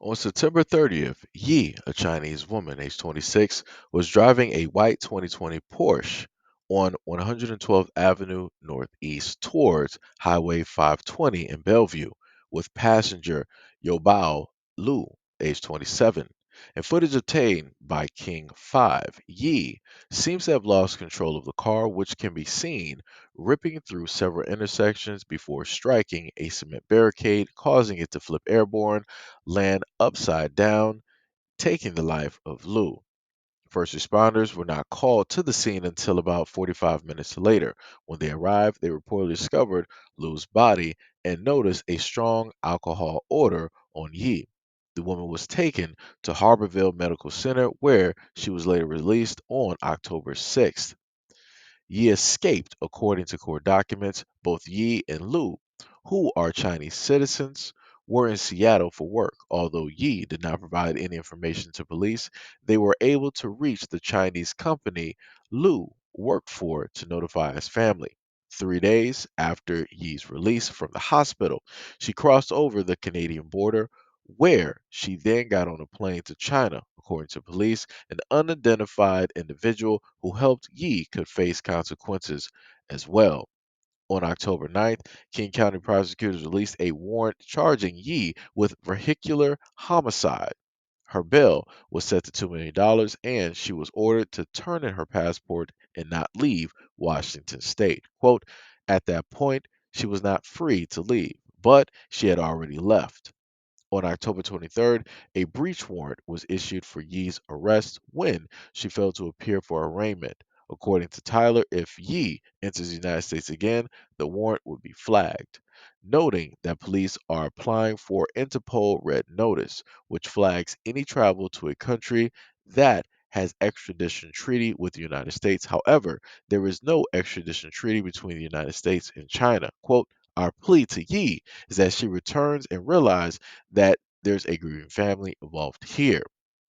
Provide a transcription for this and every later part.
On September 30th, Yi, a Chinese woman aged 26, was driving a white 2020 Porsche on 112th Avenue Northeast towards Highway 520 in Bellevue with passenger Yobao Lu, age 27. And footage obtained by King 5, Yi seems to have lost control of the car, which can be seen ripping through several intersections before striking a cement barricade, causing it to flip airborne, land upside down, taking the life of Lou. First responders were not called to the scene until about 45 minutes later. When they arrived, they reportedly discovered Lou's body and noticed a strong alcohol odor on Yi. The woman was taken to Harborville Medical Center, where she was later released on October 6th. Yi escaped, according to court documents. Both Yi and Lu, who are Chinese citizens, were in Seattle for work. Although Yi did not provide any information to police, they were able to reach the Chinese company Lu worked for to notify his family. 3 days after Yi's release from the hospital, she crossed over the Canadian border, where she then got on a plane to China. According to police, an unidentified individual who helped Yi could face consequences as well. On October 9th, King County prosecutors released a warrant charging Yi with vehicular homicide. Her bail was set to $2 million, and she was ordered to turn in her passport and not leave Washington state. Quote, at that point, she was not free to leave, but she had already left. On October 23rd, a breach warrant was issued for Yi's arrest when she failed to appear for arraignment. According to Tyler, if Yi enters the United States again, the warrant would be flagged, noting that police are applying for Interpol Red Notice, which flags any travel to a country that has extradition treaty with the United States. However, there is no extradition treaty between the United States and China. Quote, our plea to Yi is that she returns and realizes that there's a grieving family involved here.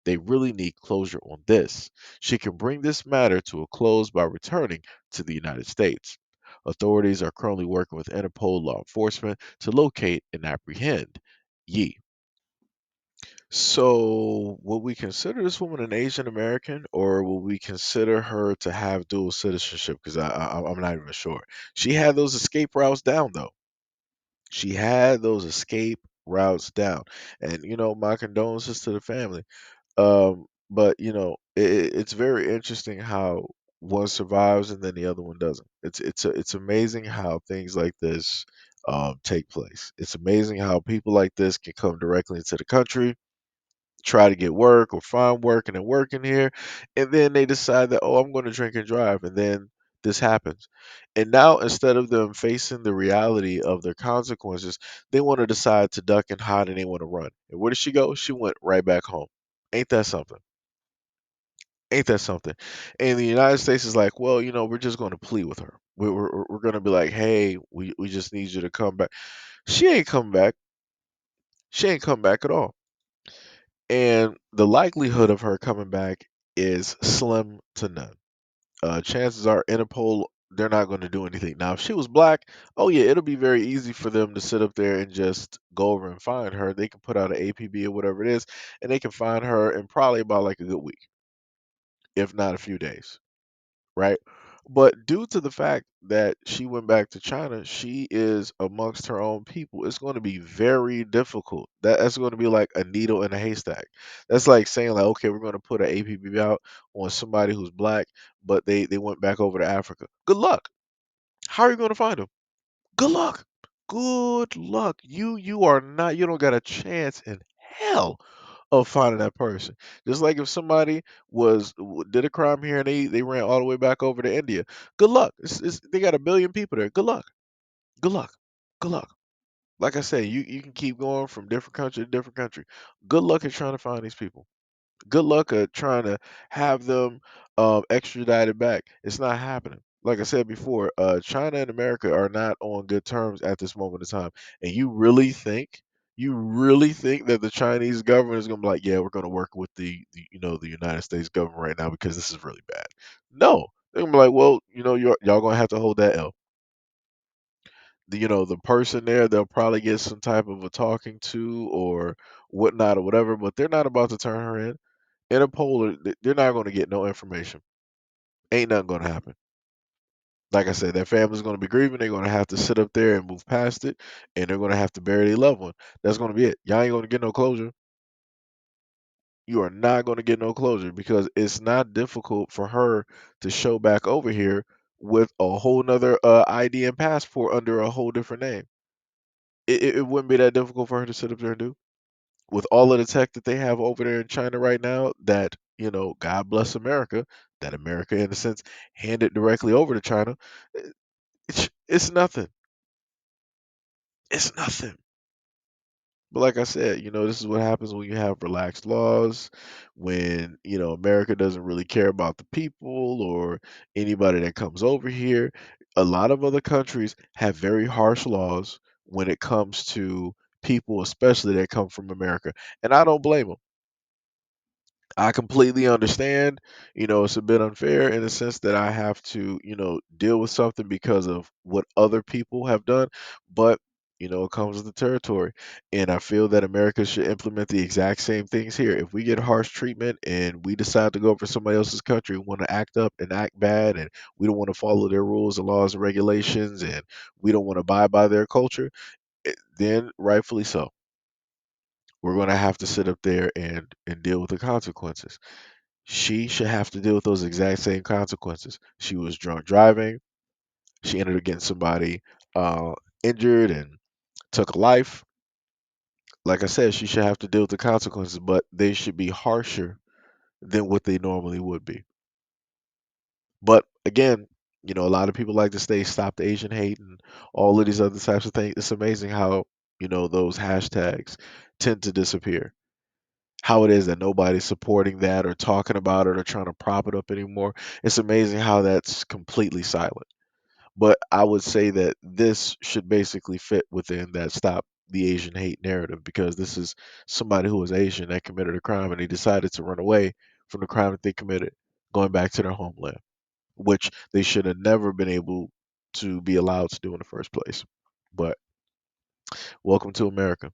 They really need closure on this. She can bring this matter to a close by returning to the United States. Authorities are currently working with Interpol law enforcement to locate and apprehend Yi. So, would we consider this woman an Asian American, or will we consider her to have dual citizenship? Because I'm not even sure. She had those escape routes down, though. She had those escape routes down, and my condolences to the family. But it's very interesting how one survives and then the other one doesn't. It's amazing how things like this take place. It's amazing how people like this can come directly into the country, try to get work or find work and then work in here, and then they decide that, oh, I'm going to drink and drive, and then this happens. And now instead of them facing the reality of their consequences, they want to decide to duck and hide and they want to run. And where did she go? She went right back home. Ain't that something? Ain't that something? And the United States is like, well, we're just going to plead with her. We're going to be like, hey, we just need you to come back. She ain't come back. She ain't come back at all. And the likelihood of her coming back is slim to none. Chances are Interpol, they're not going to do anything. Now, if she was black, oh yeah, it'll be very easy for them to sit up there and just go over and find her. They can put out an APB or whatever it is, and they can find her in probably about like a good week, if not a few days, right? But due to the fact that she went back to China, she is amongst her own people. It's going to be very difficult. That's going to be like a needle in a haystack. That's like saying like, okay, we're going to put an APB out on somebody who's black, but they went back over to Africa. Good luck. How are you going to find them? Good luck. Good luck. You are not. You don't got a chance in hell of finding that person. Just like if somebody did a crime here and they ran all the way back over to India. Good luck. They got a billion people there. Good luck. Good luck. Good luck. Like I said, you can keep going from different country to different country. Good luck at trying to find these people. Good luck at trying to have them extradited back. It's not happening. Like I said before, China and America are not on good terms at this moment in time. And you really think that the Chinese government is gonna be like, yeah, we're gonna work with the United States government right now because this is really bad. No, they're gonna be like, well, y'all gonna have to hold that L. The person there, they'll probably get some type of a talking to or whatnot or whatever, but they're not about to turn her in. Interpol, they're not going to get no information. Ain't nothing going to happen. Like I said, that family's going to be grieving. They're going to have to sit up there and move past it, and they're going to have to bury their loved one. That's going to be it. Y'all ain't going to get no closure. You are not going to get no closure because it's not difficult for her to show back over here with a whole nother ID and passport under a whole different name. It wouldn't be that difficult for her to sit up there and do. With all of the tech that they have over there in China right now, that, God bless America, that America, in a sense, handed directly over to China, it's nothing. It's nothing. But like I said, this is what happens when you have relaxed laws, when, America doesn't really care about the people or anybody that comes over here. A lot of other countries have very harsh laws when it comes to people, especially that come from America. And I don't blame them. I completely understand, it's a bit unfair in the sense that I have to, deal with something because of what other people have done, but it comes with the territory. And I feel that America should implement the exact same things here. If we get harsh treatment and we decide to go for somebody else's country, want to act up and act bad, and we don't want to follow their rules and laws and regulations, and we don't want to abide by their culture, then rightfully so. We're going to have to sit up there and deal with the consequences. She should have to deal with those exact same consequences. She was drunk driving. She ended up getting somebody uh, injured and took a life. Like I said, she should have to deal with the consequences, but they should be harsher than what they normally would be. But again, a lot of people like to say stop the Asian hate and all of these other types of things. It's amazing how, those hashtags tend to disappear. How it is that nobody's supporting that or talking about it or trying to prop it up anymore. It's amazing how that's completely silent. But I would say that this should basically fit within that stop the Asian hate narrative because this is somebody who was Asian that committed a crime and they decided to run away from the crime that they committed, going back to their homeland, which they should have never been able to be allowed to do in the first place. But welcome to America.